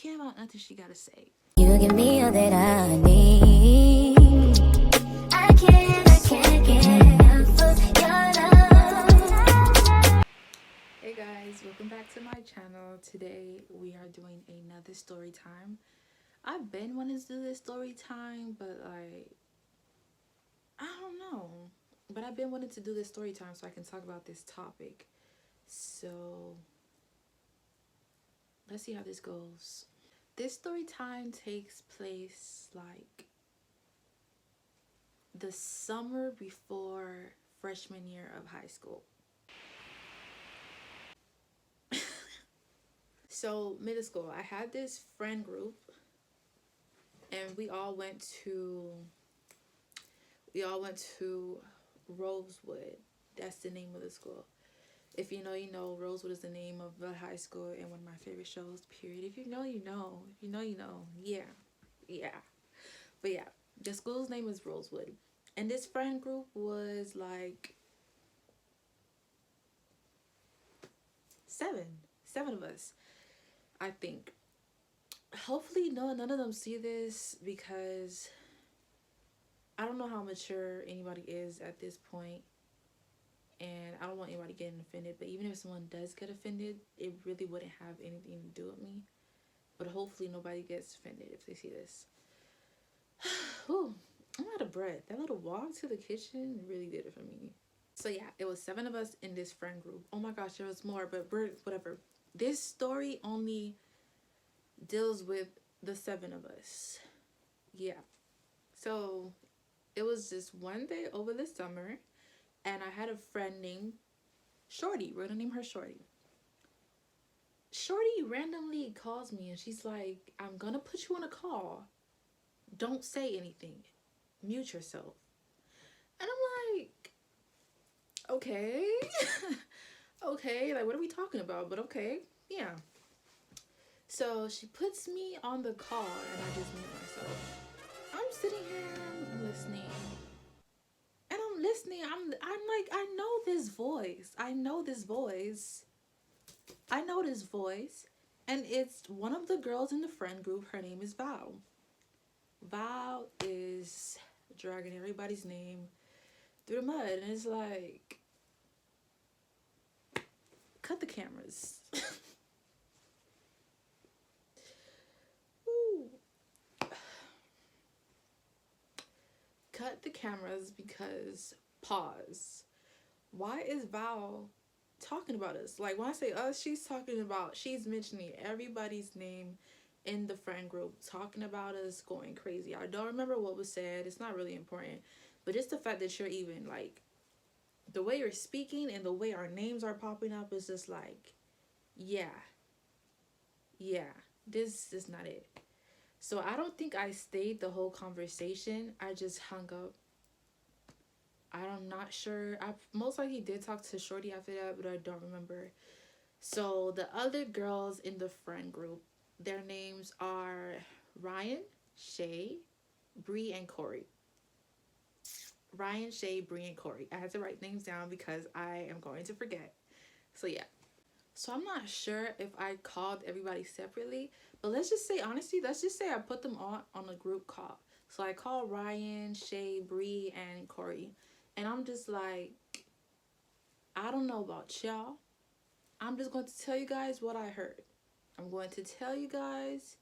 care about nothing she gotta say. You give me all that I need. I can't get enough of your love. Hey guys, welcome back to my channel. Today we are doing another story time. I've been wanting to do this story time, but like, I don't know. But I've been wanting to do this story time so I can talk about this topic. So let's see how this goes. This story time takes place like the summer before freshman year of high school. So middle school, I had this friend group and we all went to Rosewood. That's the name of the school. If you know, you know. Rosewood is the name of the high school and one of my favorite shows, period. If you know, you know. If you know, you know. Yeah. But yeah, the school's name is Rosewood. And this friend group was like seven of us, I think. Hopefully none of them see this, because I don't know how mature anybody is at this point, and I don't want anybody getting offended. But even if someone does get offended, it really wouldn't have anything to do with me. But hopefully nobody gets offended if they see this. Ooh, I'm out of breath. That little walk to the kitchen really did it for me. So yeah, it was 7 of us in this friend group. Oh my gosh, there was more, but whatever. This story only deals with the 7 of us. Yeah. So it was just one day over the summer, and I had a friend named Shorty. We're gonna name her Shorty. Shorty randomly calls me and she's like, I'm gonna put you on a call. Don't say anything. Mute yourself. And I'm like, okay. Okay, like, what are we talking about? But okay, yeah. So she puts me on the call and I just mute myself. I'm sitting here, I'm listening. And I'm listening. I'm like, I know this voice. And it's one of the girls in the friend group. Her name is Val. Val is dragging everybody's name through the mud. And it's like, cut the cameras. Ooh. Cut the cameras, because pause. Why is Val talking about us? Like, when I say us, she's mentioning everybody's name in the friend group, talking about us, going crazy. I don't remember what was said. It's not really important. But just the fact that you're even, like, the way you're speaking and the way our names are popping up is just like, yeah, this is not it. So I don't think I stayed the whole conversation. I just hung up. I'm not sure. I most likely did talk to Shorty after that, but I don't remember. So the other girls in the friend group, their names are Ryan, Shay, Bree, and Corey. Ryan, Shay, Bree, and Corey. I had to write names down because I am going to forget. So yeah. So I'm not sure if I called everybody separately, but let's just say I put them all on a group call. So I called Ryan, Shay, Bree, and Corey. And I'm just like, I don't know about y'all. I'm just going to tell you guys what I heard. I'm going to tell you guys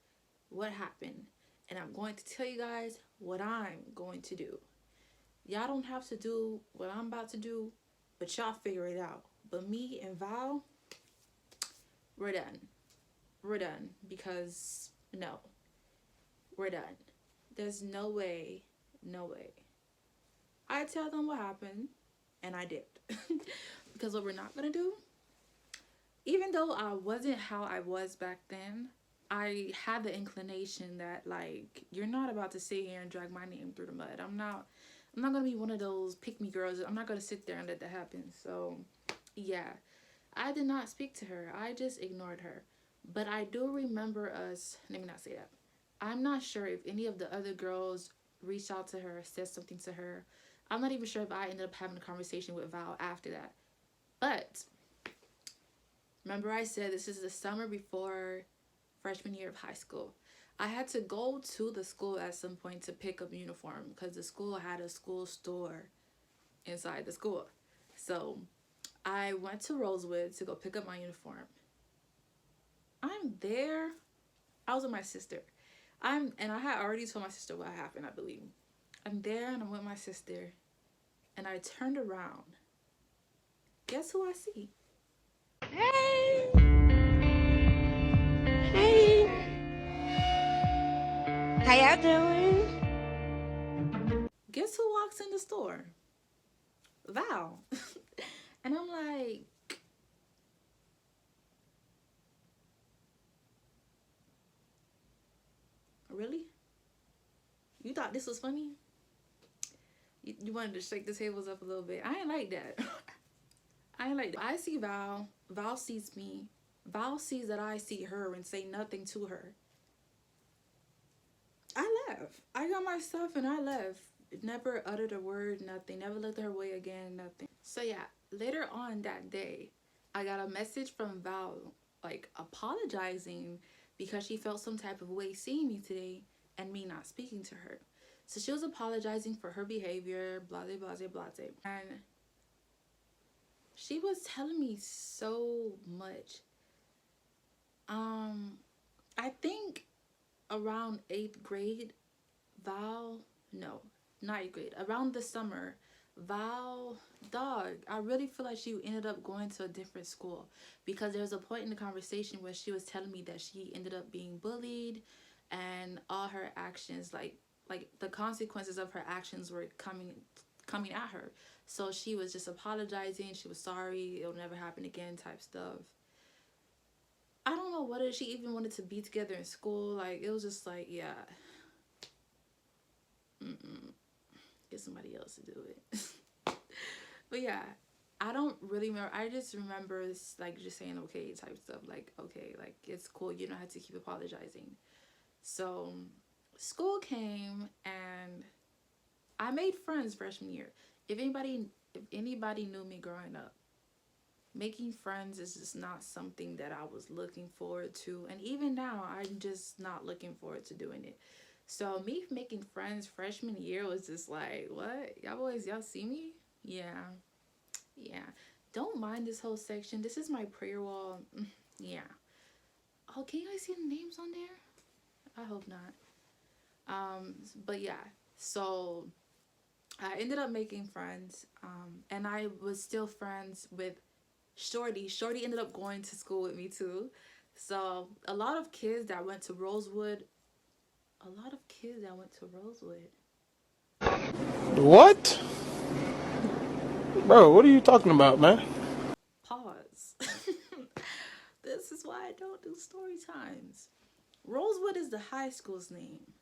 what happened. And I'm going to tell you guys what I'm going to do. Y'all don't have to do what I'm about to do, but y'all figure it out. But me and Val, we're done, because no, we're done. There's no way. I tell them what happened, and I did. Because what we're not gonna do, even though I wasn't how I was back then, I had the inclination that, like, you're not about to sit here and drag my name through the mud. I'm not gonna be one of those pick me girls. I'm not gonna sit there and let that happen. So yeah, I did not speak to her. I just ignored her. But I do remember us, let me not say that. I'm not sure if any of the other girls reached out to her, said something to her. I'm not even sure if I ended up having a conversation with Val after that. But remember I said this is the summer before freshman year of high school. I had to go to the school at some point to pick up uniform because the school had a school store inside the school. So I went to Rosewood to go pick up my uniform. I'm there. I was with my sister. I had already told my sister what happened, I believe. I'm there and I'm with my sister and I turned around. Guess who I see? Hey, hey, how y'all doing? Guess who walks in the store? Val. And I'm like, really? You thought this was funny? You wanted to shake the tables up a little bit. I ain't like that. I ain't like that. I see Val. Val sees me. Val sees that I see her and say nothing to her. I left. I got my stuff and I left. Never uttered a word, nothing. Never looked her way again, nothing. So yeah, later on that day, I got a message from Val, like apologizing because she felt some type of way seeing me today and me not speaking to her. So she was apologizing for her behavior, blase, blase, blase. And she was telling me so much. I think around 8th grade, Val, no, not 8th grade, around the summer, Val, dog, I really feel like she ended up going to a different school because there was a point in the conversation where she was telling me that she ended up being bullied and all her actions, like the consequences of her actions were coming at her. So she was just apologizing, she was sorry, it'll never happen again type stuff. I don't know whether she even wanted to be together in school. Like, it was just like, yeah. Get somebody else to do it. But yeah, I don't really remember. I just remember, like, just saying okay type stuff. Like, okay, like, it's cool. You don't have to keep apologizing. So, school came and I made friends freshman year. If anybody knew me growing up, making friends is just not something that I was looking forward to. And even now, I'm just not looking forward to doing it. So me making friends freshman year was just like, what? Y'all see me? Yeah. Yeah. Don't mind this whole section. This is my prayer wall. Yeah. Oh, can you guys see the names on there? I hope not. But yeah. So I ended up making friends. And I was still friends with Shorty. Shorty ended up going to school with me too. So a lot of kids that went to Rosewood. What? Bro, what are you talking about, man? Pause. This is why I don't do story times. Rosewood is the high school's name.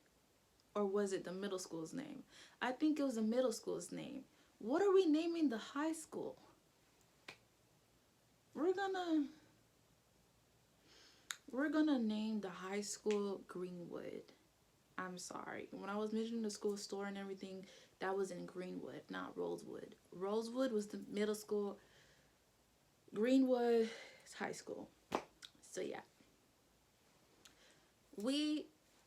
Or was it the middle school's name? I think it was the middle school's name. What are we naming the high school? We're gonna name the high school Greenwood. I'm sorry. When I was mentioning the school store and everything, that was in Greenwood, not Rosewood. Rosewood was the middle school. Greenwood is high school. So yeah.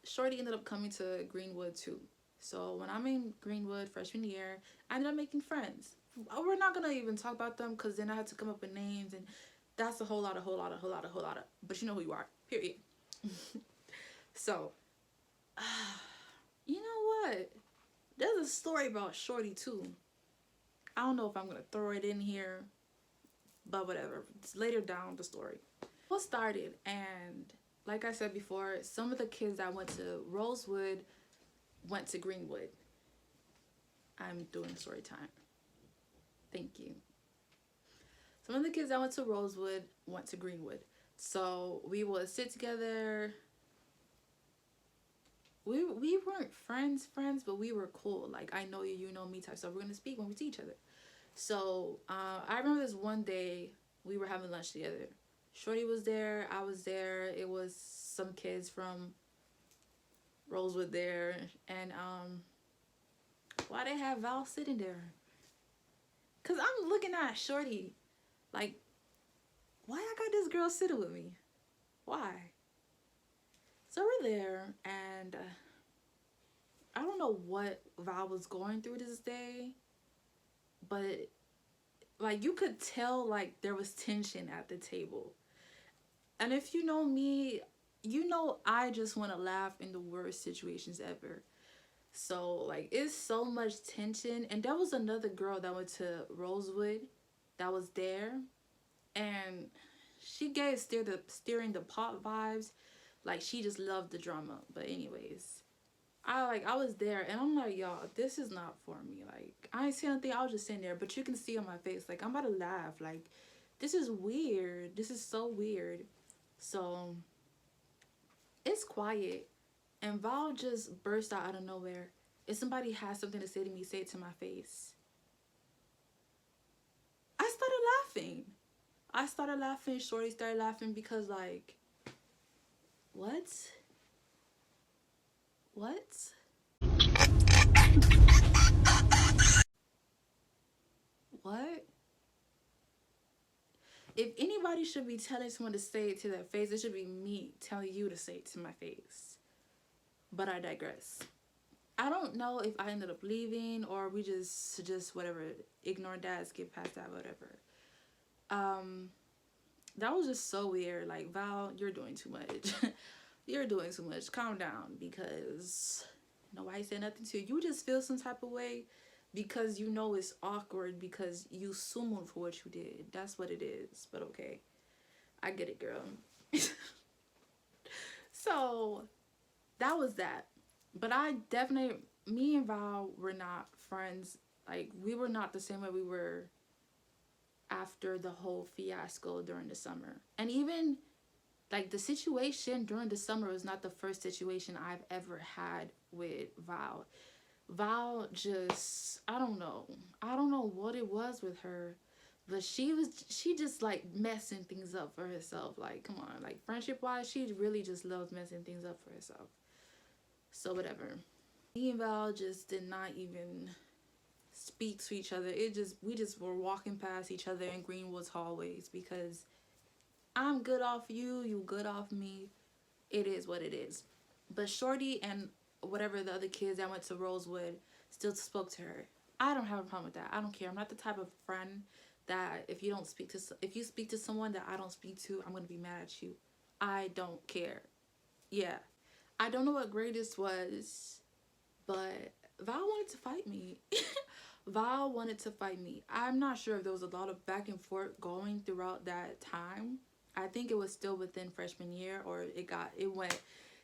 Shorty ended up coming to Greenwood too. So when I'm in Greenwood freshman year, I ended up making friends. We're not gonna even talk about them because then I had to come up with names and that's a whole lot of. But you know who you are. Period. So, you know what? There's a story about Shorty too. I don't know if I'm gonna throw it in here, but whatever. It's later down the story. What started, and like I said before, some of the kids that went to Rosewood went to Greenwood. I'm doing story time. Thank you. Some of the kids that went to Rosewood went to Greenwood. So we would sit together. We weren't friends, but we were cool. Like, I know you, you know me type stuff. We're going to speak when we see each other. So I remember this one day we were having lunch together. Shorty was there. I was there. It was some kids from Rosewood there. And why they have Val sitting there? Because I'm looking at Shorty like, why I got this girl sitting with me? Why? So we're there, and I don't know what Val was going through this day, but like you could tell like there was tension at the table. And if you know me, you know I just want to laugh in the worst situations ever. So like it's so much tension, and there was another girl that went to Rosewood that was there, and she gave steering the pot vibes, like she just loved the drama. But anyways, I was there, and I'm like, y'all, this is not for me. Like I ain't saying anything. I was just sitting there, but you can see on my face, like I'm about to laugh. Like this is weird. This is so weird. So it's quiet, and Val just burst out of nowhere. If somebody has something to say to me, say it to my face. I started laughing. I started laughing. Shorty started laughing because like, what? What? What? If anybody should be telling someone to say it to their face, it should be me telling you to say it to my face. But I digress. I don't know if I ended up leaving or we just whatever, ignore that, skip past that, whatever. That was just so weird. Like, Val, you're doing too much. You're doing too much. Calm down, because nobody said nothing to you. You just feel some type of way because you know it's awkward because you summoned for what you did. That's what it is. But okay, I get it, girl. So that was that. But I definitely, me and Val were not friends. Like, we were not the same way we were after the whole fiasco during the summer. And even like the situation during the summer was not the first situation I've ever had with Val. Val just, I don't know. I don't know what it was with her, but she just like messing things up for herself. Like, come on, like friendship wise, she really just loves messing things up for herself. So whatever. Me and Val just did not even speak to each other. We just were walking past each other in Greenwood's hallways because I'm good off you, you good off me. It is what it is. But Shorty and whatever the other kids that went to Rosewood still spoke to her. I don't have a problem with that. I don't care. I'm not the type of friend that if you speak to someone that I don't speak to, I'm gonna be mad at you. I don't care. Yeah. I don't know what grade this was, but Val wanted to fight me. Val wanted to fight me. I'm not sure if there was a lot of back and forth going throughout that time. I think it was still within freshman year, or it went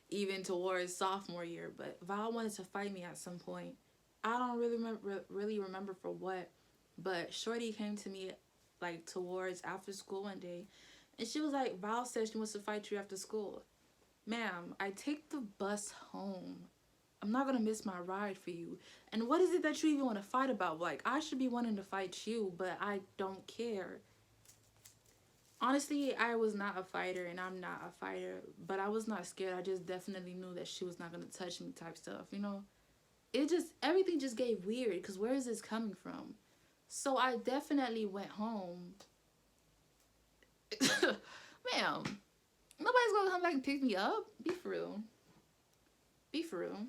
even towards sophomore year. But Val wanted to fight me at some point. I don't really remember for what, but Shorty came to me like towards after school one day, and she was like, Val says she wants to fight you after school. Ma'am, I take the bus home. I'm not gonna miss my ride for you. And what is it that you even want to fight about? Like, I should be wanting to fight you, but I don't care. Honestly, I was not a fighter, and I'm not a fighter, but I was not scared. I just definitely knew that she was not gonna touch me type stuff, you know? Everything just gave weird, because where is this coming from? So I definitely went home. Ma'am, nobody's gonna come back and pick me up. Be for real. Be for real.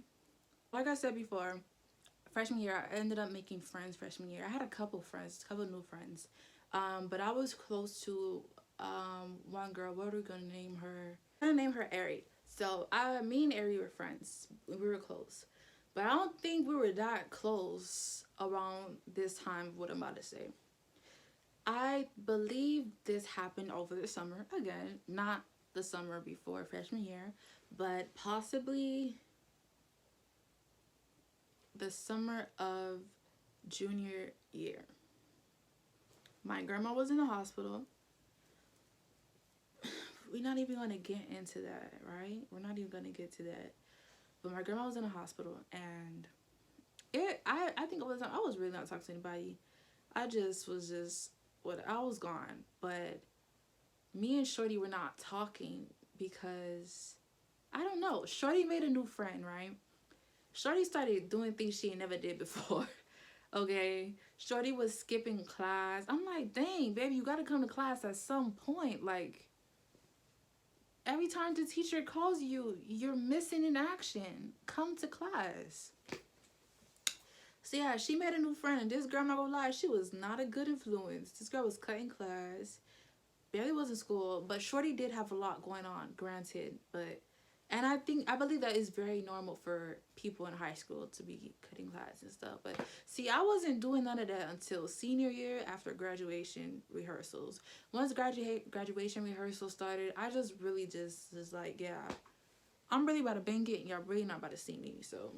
Like I said before, freshman year, I ended up making friends freshman year. I had a couple new friends. But I was close to one girl. What are we gonna name her? I'm gonna name her Ari. So me and Ari were friends. We were close. But I don't think we were that close around this time of what I'm about to say. I believe this happened over the summer. Again, not the summer before freshman year, but possibly the summer of junior year. My grandma was in the hospital. We're not even going to get into that, right? We're not even going to get to that. But my grandma was in the hospital, and I think I was really not talking to anybody. I was gone. But me and Shorty were not talking because, I don't know. Shorty made a new friend, right? Shorty started doing things she never did before. Okay, Shorty was skipping class. I'm like, dang, baby, you gotta come to class at some point. Like, Every time the teacher calls you, you're missing in action. Come to class. So yeah, she made a new friend, and this girl, I'm not gonna lie, she was not a good influence. This girl was cutting class, barely was in school, but Shorty did have a lot going on, granted. But and I believe that is very normal for people in high school to be cutting class and stuff. But see, I wasn't doing none of that until senior year after graduation rehearsals. Once graduation rehearsals started, I just really just was like, yeah, I'm really about to bang it, and y'all really not about to see me. So,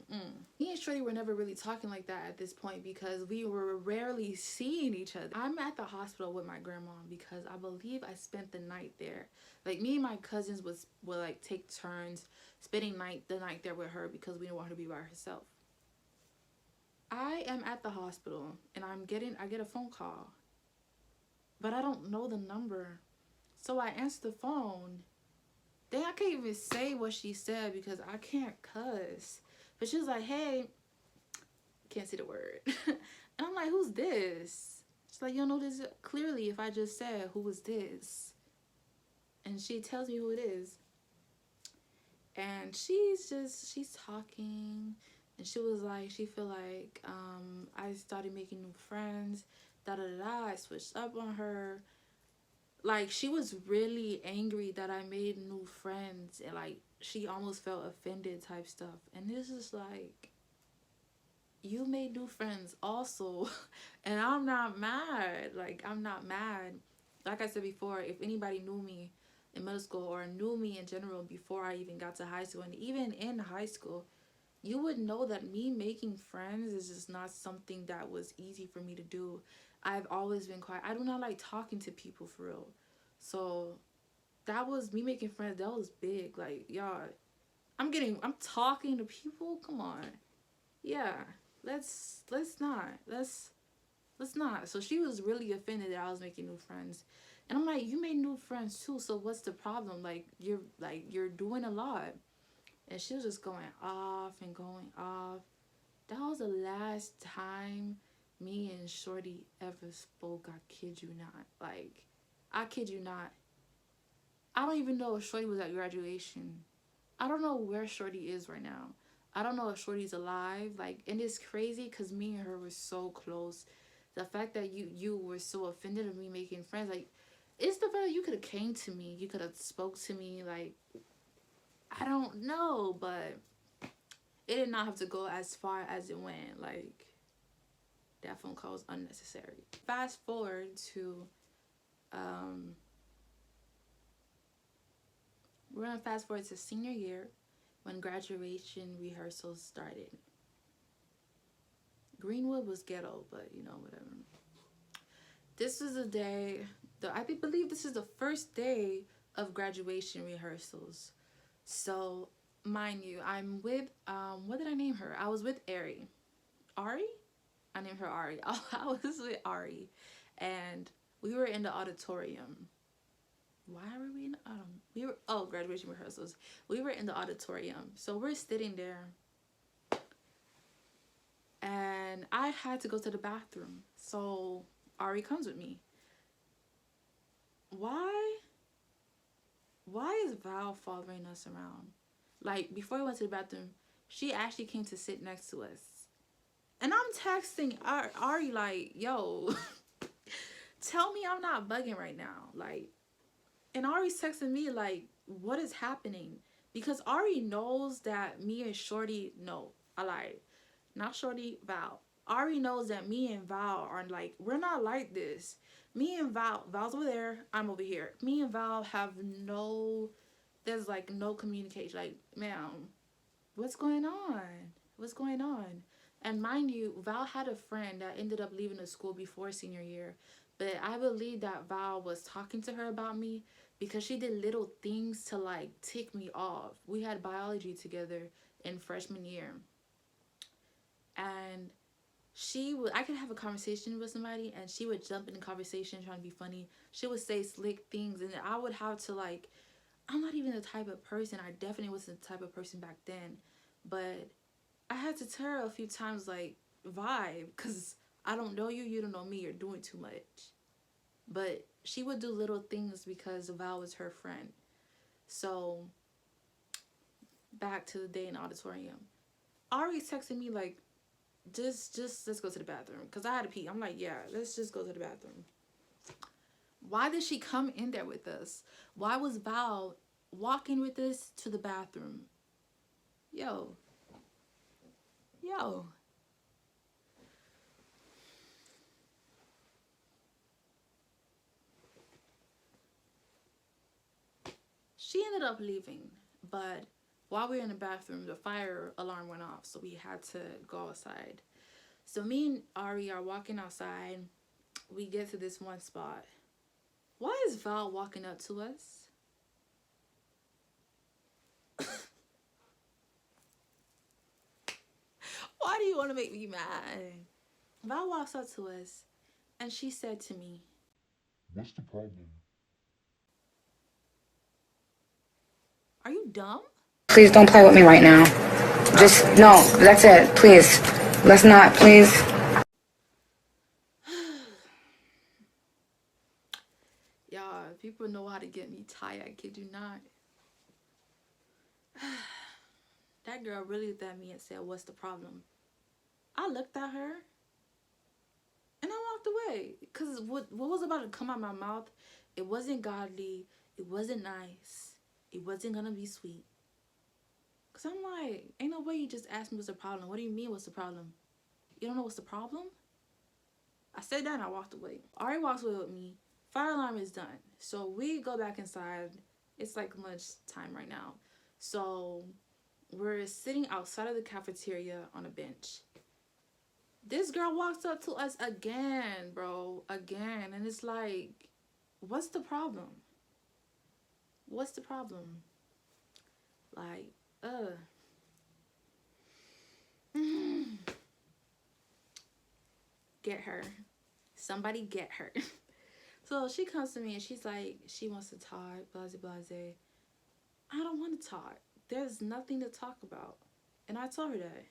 me and Shorty were never really talking like that at this point because we were rarely seeing each other. I'm at the hospital with my grandma because I believe I spent the night there. Like, me and my cousins would like take turns spending the night there with her because we didn't want her to be by herself. I am at the hospital and I get a phone call, but I don't know the number. So I answer the phone. Then I can't even say what she said because I can't cuss. But she was like, hey, can't say the word. And I'm like, who's this? She's like, you'll know this clearly if I just said, who is this? And she tells me who it is. And she's talking. And she was like, she feel like I started making new friends. Da da da da. I switched up on her. Like, she was really angry that I made new friends, and like she almost felt offended type stuff. And this is like, you made new friends also. And I'm not mad. Like, I'm not mad. Like I said before, if anybody knew me in middle school or knew me in general before I even got to high school, and even in high school, you would know that me making friends is just not something that was easy for me to do. I've always been quiet. I do not like talking to people for real. So that was me making friends. That was big. Like, y'all, I'm talking to people. Come on. Yeah. Let's not. So she was really offended that I was making new friends. And I'm like, you made new friends too, so what's the problem? Like, you're doing a lot. And she was just going off and going off. That was the last time me and Shorty ever spoke. I kid you not. Like, I kid you not. I don't even know if Shorty was at graduation. I don't know where Shorty is right now. I don't know if Shorty's alive. Like, and it's crazy because me and her were so close. The fact that you were so offended of me making friends, like, it's the fact that you could have came to me. You could have spoke to me. Like, I don't know, but it did not have to go as far as it went. Like, that phone call was unnecessary. Fast forward to, we're gonna fast forward to senior year when graduation rehearsals started. Greenwood was ghetto, but you know, whatever. This is a day, I believe this is the first day of graduation rehearsals. So, mind you, I'm with, what did I name her? I was with Ari. Ari? I named her Ari. I was with Ari. And we were in the auditorium. Why were we in the graduation rehearsals. We were in the auditorium. So we're sitting there. And I had to go to the bathroom. So Ari comes with me. Why is Val following us around? Like, before we went to the bathroom, she actually came to sit next to us. And I'm texting Ari like, yo, tell me I'm not bugging right now. Like, and Ari's texting me like, what is happening? Because Ari knows that me and Shorty, no, I lied. Not Shorty, Val. Ari knows that me and Val are like, we're not like this. Me and Val's over there, I'm over here. Me and Val have there's like no communication. Like, ma'am, what's going on? What's going on? And mind you, Val had a friend that ended up leaving the school before senior year. But I believe that Val was talking to her about me because she did little things to like tick me off. We had biology together in freshman year. And I could have a conversation with somebody and she would jump in the conversation trying to be funny. She would say slick things and I would have to like, I'm not even the type of person. I definitely wasn't the type of person back then. But I had to tell her a few times, like, vibe, because I don't know you, you don't know me, you're doing too much. But she would do little things because Val was her friend. So back to the day in the auditorium. Ari's texting me like, just let's go to the bathroom. Cause I had to pee. I'm like, yeah, let's just go to the bathroom. Why did she come in there with us? Why was Val walking with us to the bathroom? Yo. Yo. She ended up leaving, but while we were in the bathroom, the fire alarm went off, so we had to go outside. So me and Ari are walking outside. We get to this one spot. Why is Val walking up to us? Why do you want to make me mad? Val walks up to us, and she said to me, "What's the problem?" "Are you dumb?" Please don't play with me right now. Just, no, that's it. Please. Let's not, please. Y'all, people know how to get me tired. I kid you not. That girl really looked at me and said, "What's the problem?" I looked at her and I walked away. Because what was about to come out of my mouth, it wasn't godly. It wasn't nice. It wasn't going to be sweet. Because I'm like, ain't no way you just asked me what's the problem. What do you mean what's the problem? You don't know what's the problem? I said that and I walked away. Ari walks away with me. Fire alarm is done. So we go back inside. It's like lunch time right now. So we're sitting outside of the cafeteria on a bench. This girl walks up to us again, bro. Again. And it's like, what's the problem? What's the problem? Like, Get her. Somebody get her. So she comes to me and she's like, she wants to talk, blase blase. I don't want to talk. There's nothing to talk about. And I told her that.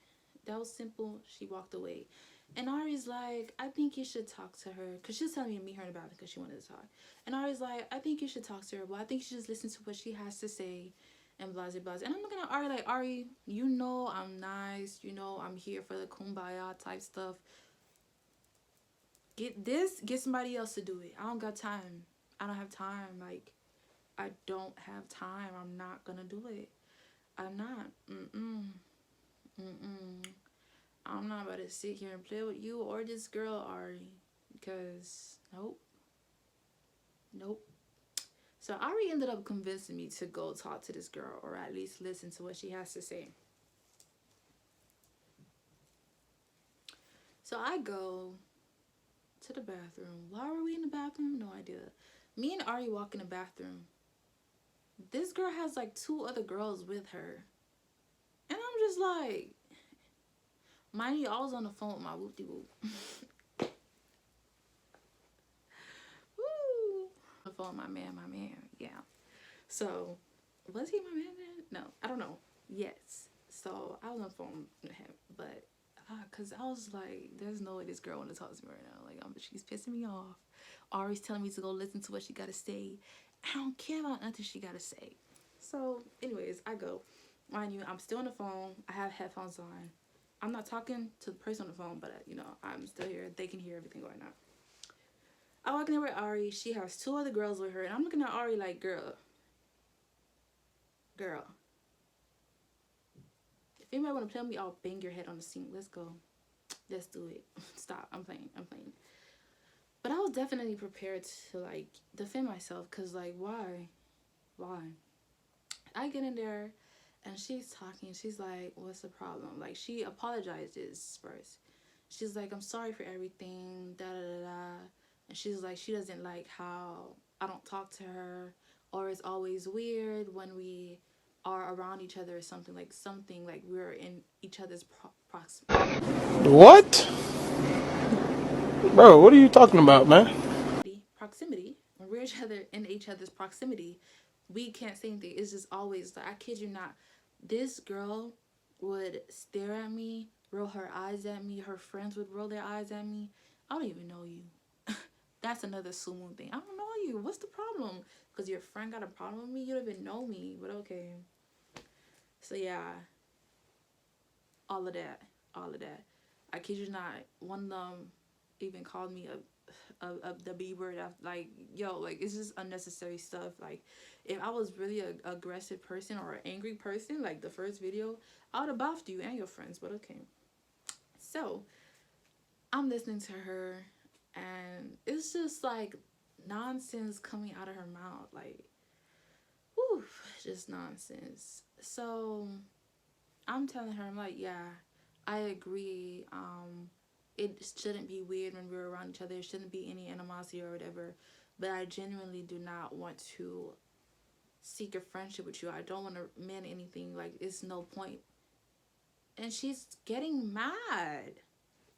That was simple. She walked away. And Ari's like, I think you should talk to her. Because she was telling me to meet her in the bathroom because she wanted to talk. And Ari's like, I think you should talk to her. Well, I think you should just listen to what she has to say. And blase blase. And I'm looking at Ari like, Ari, you know I'm nice. You know I'm here for the kumbaya type stuff. Get somebody else to do it. I don't got time. I don't have time. Like, I don't have time. I'm not gonna do it. I'm not. I'm not about to sit here and play with you or this girl, Ari. Because, nope. So Ari ended up convincing me to go talk to this girl, or at least listen to what she has to say. So I go to the bathroom. Why were we in the bathroom? No idea. Me and Ari walk in the bathroom. This girl has like 2 other girls with her. And I'm just like, mind you, I was on the phone with my whoop-de-whoop. Woo! On the phone with my man, yeah. So, was he my man then? No, I don't know. Yes. So, I was on the phone with him, but because I was like, there's no way this girl want to talk to me right now. Like, she's pissing me off. Ari's telling me to go listen to what she got to say. I don't care about nothing she got to say. So, anyways, I go. Mind you, I'm still on the phone. I have headphones on. I'm not talking to the person on the phone, but, I'm still here. They can hear everything going on. I walk in there with Ari. She has 2 other girls with her. And I'm looking at Ari like, girl. If anybody want to play with me, I'll bang your head on the sink. Let's go. Let's do it. Stop. I'm playing. But I was definitely prepared to, like, defend myself. Because, like, why? I get in there, and she's talking. She's like, what's the problem? Like, she apologizes first. She's like, I'm sorry for everything, da-da-da-da. And she's like, she doesn't like how I don't talk to her. Or it's always weird when we are around each other or something like we're in each other's proximity. What? Bro, what are you talking about, man? Proximity. When we're in each other's proximity, we can't say anything. It's just always like, I kid you not, this girl would stare at me, roll her eyes at me. Her friends would roll their eyes at me. I don't even know you. That's another sumo thing. I don't know you? What's the problem? Because your friend got a problem with me? You don't even know me, but okay. So yeah, all of that. All of that. I kid you not, one of them even called me the B word. Like, yo, like, it's just unnecessary stuff. Like, if I was really a aggressive person or an angry person, like the first video, I would have buffed you and your friends, but okay. So, I'm listening to her, and it's just like nonsense coming out of her mouth. Like, whew, just nonsense. So, I'm telling her, I'm like, yeah, I agree. It shouldn't be weird when we're around each other. There shouldn't be any animosity or whatever. But I genuinely do not want to seek a friendship with you. I don't want to mend anything. Like, it's no point. And she's getting mad.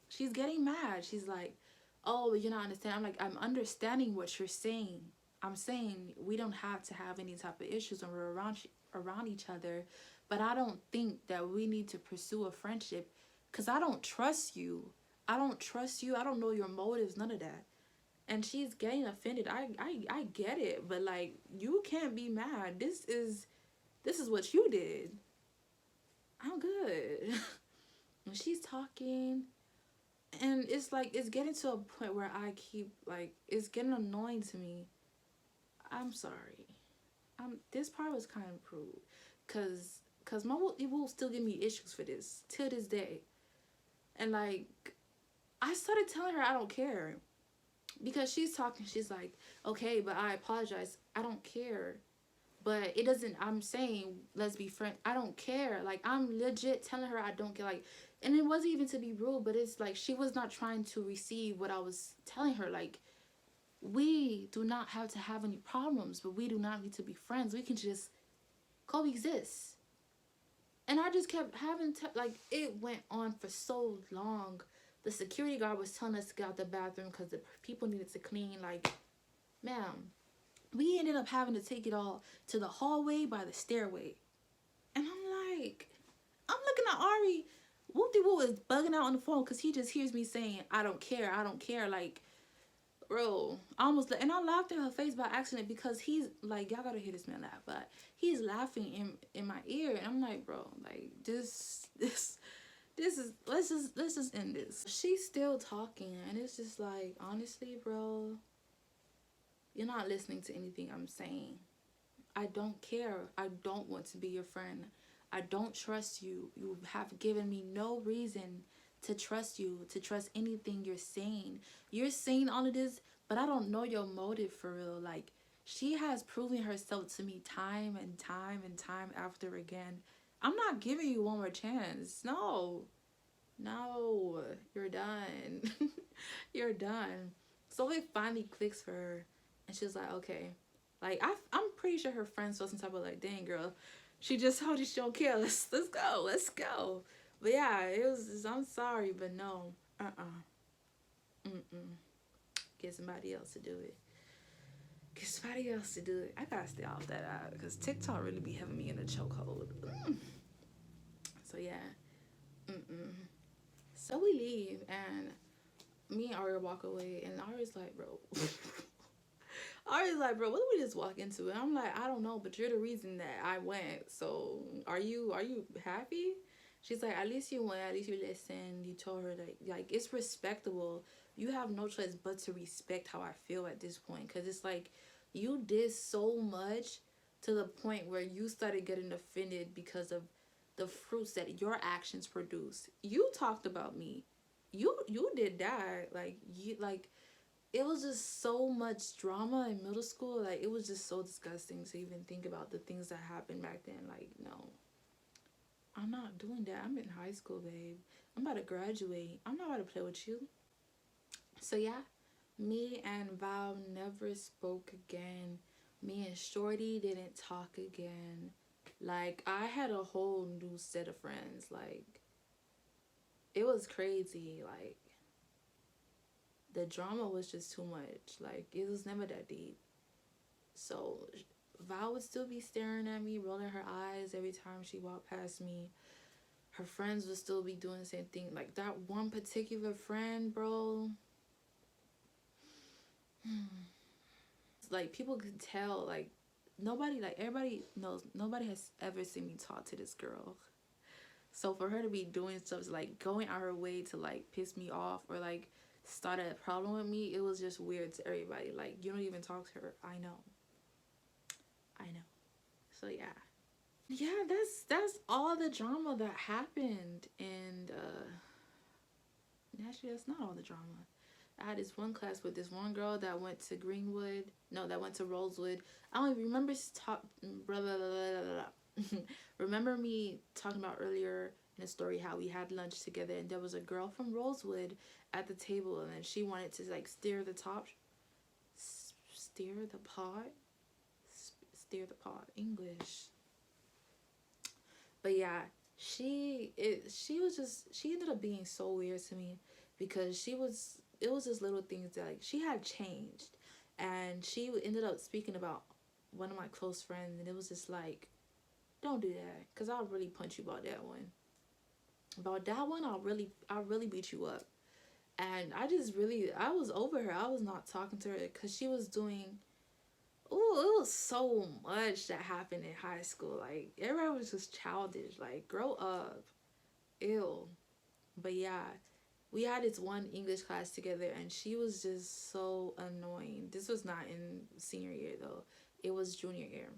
She's getting mad. She's like, oh, you're not understanding. I'm like, I'm understanding what you're saying. I'm saying we don't have to have any type of issues when we're around each other. But I don't think that we need to pursue a friendship because I don't trust you. I don't trust you. I don't know your motives, none of that. And she's getting offended. I get it, but like, you can't be mad. This is what you did. I'm good. And she's talking, and it's like, it's getting to a point where I keep like, it's getting annoying to me. I'm sorry. This part was kind of rude, cause it will still give me issues for this till this day. And like, I started telling her I don't care. Because she's talking, she's like, okay, but I apologize. I don't care. But it doesn't, I'm saying, let's be friends. I don't care. Like, I'm legit telling her I don't care. Like, and it wasn't even to be rude, but it's like, she was not trying to receive what I was telling her. Like, we do not have to have any problems, but we do not need to be friends. We can just coexist. And I just kept having like, it went on for so long. The security guard was telling us to get out the bathroom because the people needed to clean. Like, ma'am, we ended up having to take it all to the hallway by the stairway. And I'm like, I'm looking at Ari. Whoop-de-woo is bugging out on the phone because he just hears me saying, I don't care, I don't care. Like, bro, and I laughed in her face by accident because he's like, y'all gotta hear this man laugh, but he's laughing in my ear. And I'm like, bro, like, this is, let's just end this. She's still talking, and it's just like, honestly, bro, you're not listening to anything I'm saying. I don't care. I don't want to be your friend. I don't trust you. You have given me no reason to trust you, to trust anything you're saying. You're saying all of this, but I don't know your motive for real. Like, she has proven herself to me time and time and time after again. I'm not giving you one more chance. No, you're done. You're done. So it finally clicks for her, and she's like, okay. Like, I'm pretty sure her friends felt some type of like, dang, girl, she just told you she don't care. Let's go. But yeah, I'm sorry, but no, get somebody else to do it. I gotta stay off that out because TikTok really be having me in a chokehold. So yeah, so we leave, and me and Aria walk away, and Ari's like, bro. Ari's like, bro, what did we just walk into? And I'm like, I don't know, but you're the reason that I went. So are you happy? She's like, at least you went, at least you listened. You told her that, like, it's respectable. You have no choice but to respect how I feel at this point. Because it's like, you did so much to the point where you started getting offended because of the fruits that your actions produce. You talked about me. You did that. Like, it was just so much drama in middle school. Like, it was just so disgusting to even think about the things that happened back then. Like, no, I'm not doing that. I'm in high school, babe. I'm about to graduate. I'm not about to play with you. So yeah, me and Val never spoke again. Me and Shorty didn't talk again. Like, I had a whole new set of friends. Like, it was crazy. Like, the drama was just too much. Like, it was never that deep. So Val would still be staring at me, rolling her eyes every time she walked past me. Her friends would still be doing the same thing. Like, that one particular friend, bro, like people can tell, like nobody, like everybody knows, nobody has ever seen me talk to this girl. So for her to be doing stuff like going out her way to like piss me off or like start a problem with me, it was just weird to everybody. Like, you don't even talk to her. I know. So yeah. Yeah, that's all the drama that happened. And actually that's not all the drama. I had this one class with this one girl that went to Greenwood. No, that went to Rosewood. I don't even remember blah, blah, blah, blah, blah. Remember me talking about earlier in the story how we had lunch together and there was a girl from Rosewood at the table and then she wanted to like steer the pot. English. But yeah, she ended up being so weird to me because it was just little things that like she had changed, and she ended up speaking about one of my close friends, and it was just like, don't do that, cause I'll really punch you about that one. About that one, I'll really beat you up. And I was over her. I was not talking to her because she was doing. Oh, it was so much that happened in high school. Like everybody was just childish. Like, grow up. Ew. But yeah, we had this one English class together and she was just so annoying. This was not in senior year though. It was junior year.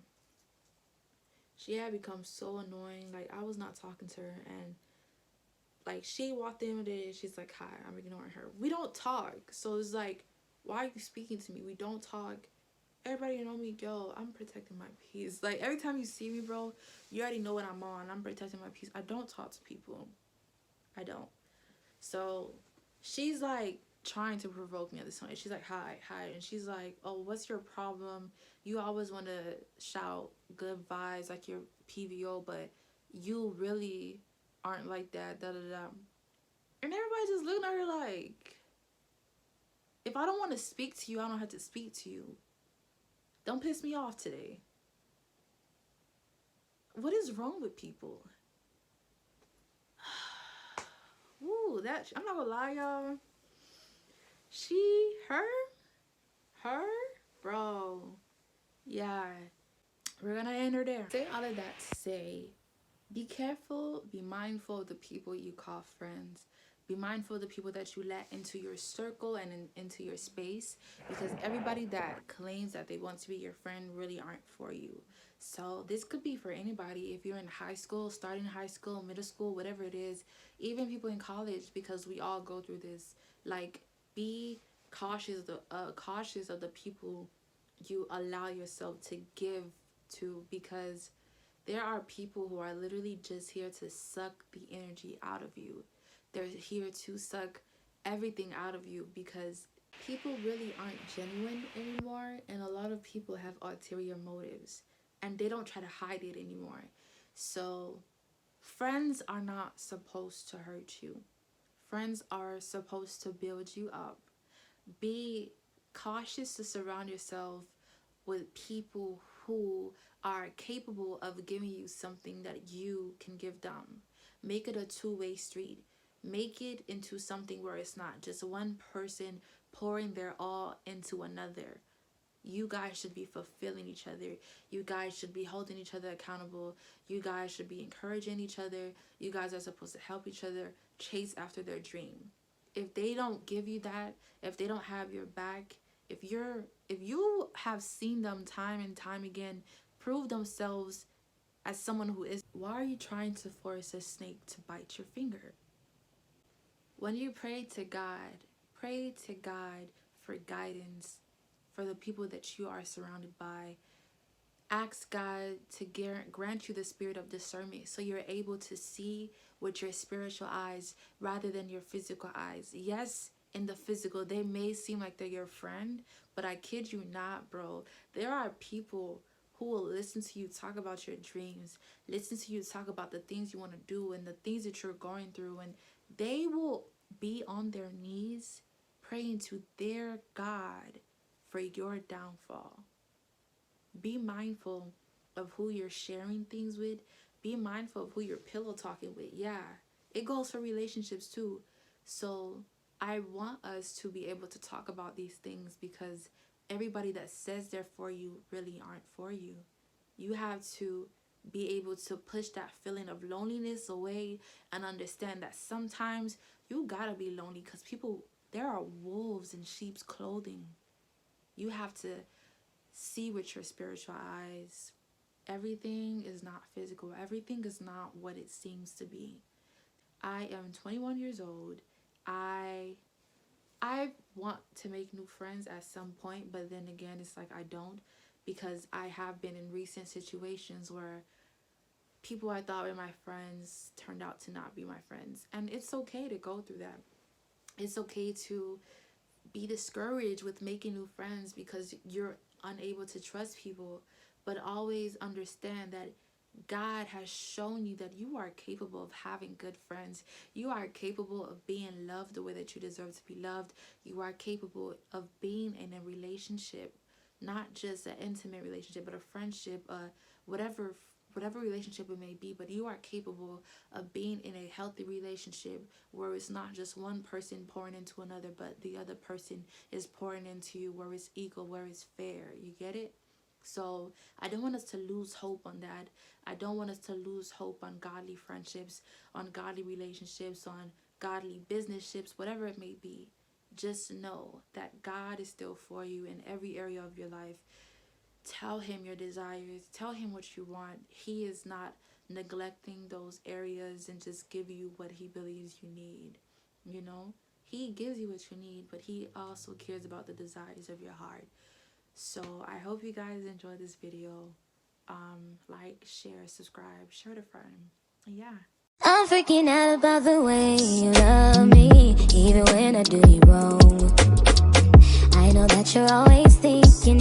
She had become so annoying. Like, I was not talking to her, and like she walked in with it, she's like, hi, I'm ignoring her. We don't talk. So it's like, why are you speaking to me? We don't talk. Everybody know me, yo, I'm protecting my peace. Like, every time you see me, bro, you already know what I'm on. I'm protecting my peace. I don't talk to people. I don't. So she's like trying to provoke me at this point. She's like, hi. And she's like, oh, what's your problem? You always want to shout good vibes like you're PVO, but you really aren't like that, da da da. And everybody just looking at her like, if I don't want to speak to you, I don't have to speak to you. Don't piss me off today. What is wrong with people? Ooh, I'm not gonna lie, y'all. Her, bro. Yeah, we're gonna end her there. Say all of that to say, be careful, be mindful of the people you call friends. Be mindful of the people that you let into your circle and into your space, because everybody that claims that they want to be your friend really aren't for you. So this could be for anybody. If you're in high school, starting high school, middle school, whatever it is, even people in college, because we all go through this. Like, be cautious of the people you allow yourself to give to, because there are people who are literally just here to suck the energy out of you. They're here to suck everything out of you, because people really aren't genuine anymore, and a lot of people have ulterior motives and they don't try to hide it anymore. So friends are not supposed to hurt you. Friends are supposed to build you up. Be cautious to surround yourself with people who are capable of giving you something that you can give them. Make it a two-way street. Make it into something where it's not just one person pouring their all into another. You guys should be fulfilling each other. You guys should be holding each other accountable. You guys should be encouraging each other. You guys are supposed to help each other chase after their dream. If they don't give you that, if they don't have your back, if you have seen them time and time again prove themselves as someone who is, why are you trying to force a snake to bite your finger? When you pray to God for guidance for the people that you are surrounded by. Ask God to grant you the spirit of discernment so you're able to see with your spiritual eyes rather than your physical eyes. Yes, in the physical, they may seem like they're your friend, but I kid you not, bro. There are people who will listen to you talk about your dreams, listen to you talk about the things you want to do and the things that you're going through, and they will be on their knees praying to their God for your downfall. Be mindful of who you're sharing things with. Be mindful of who you're pillow talking with. Yeah, it goes for relationships too. So I want us to be able to talk about these things, because everybody that says they're for you really aren't for you. You have to be able to push that feeling of loneliness away and understand that sometimes you gotta be lonely because people, there are wolves in sheep's clothing. You have to see with your spiritual eyes. Everything is not physical. Everything is not what it seems to be. I am 21 years old. I want to make new friends at some point, but then again, it's like I don't, because I have been in recent situations where people I thought were my friends turned out to not be my friends. And it's okay to go through that. It's okay to be discouraged with making new friends because you're unable to trust people, but always understand that God has shown you that you are capable of having good friends. You are capable of being loved the way that you deserve to be loved. You are capable of being in a relationship, not just an intimate relationship, but a friendship, whatever relationship it may be, but you are capable of being in a healthy relationship where it's not just one person pouring into another, but the other person is pouring into you, where it's equal, where it's fair. You get it? So I don't want us to lose hope on that. I don't want us to lose hope on godly friendships, on godly relationships, on godly business-ships, whatever it may be. Just know that God is still for you in every area of your life. Tell him your desires. Tell him what you want. He is not neglecting those areas and just give you what he believes you need. You know, he gives you what you need, but he also cares about the desires of your heart. So I hope you guys enjoyed this video. Like, share, subscribe, share to friend. Yeah. I'm freaking out about the way you love me, even when I do you wrong. I know that you're always thinking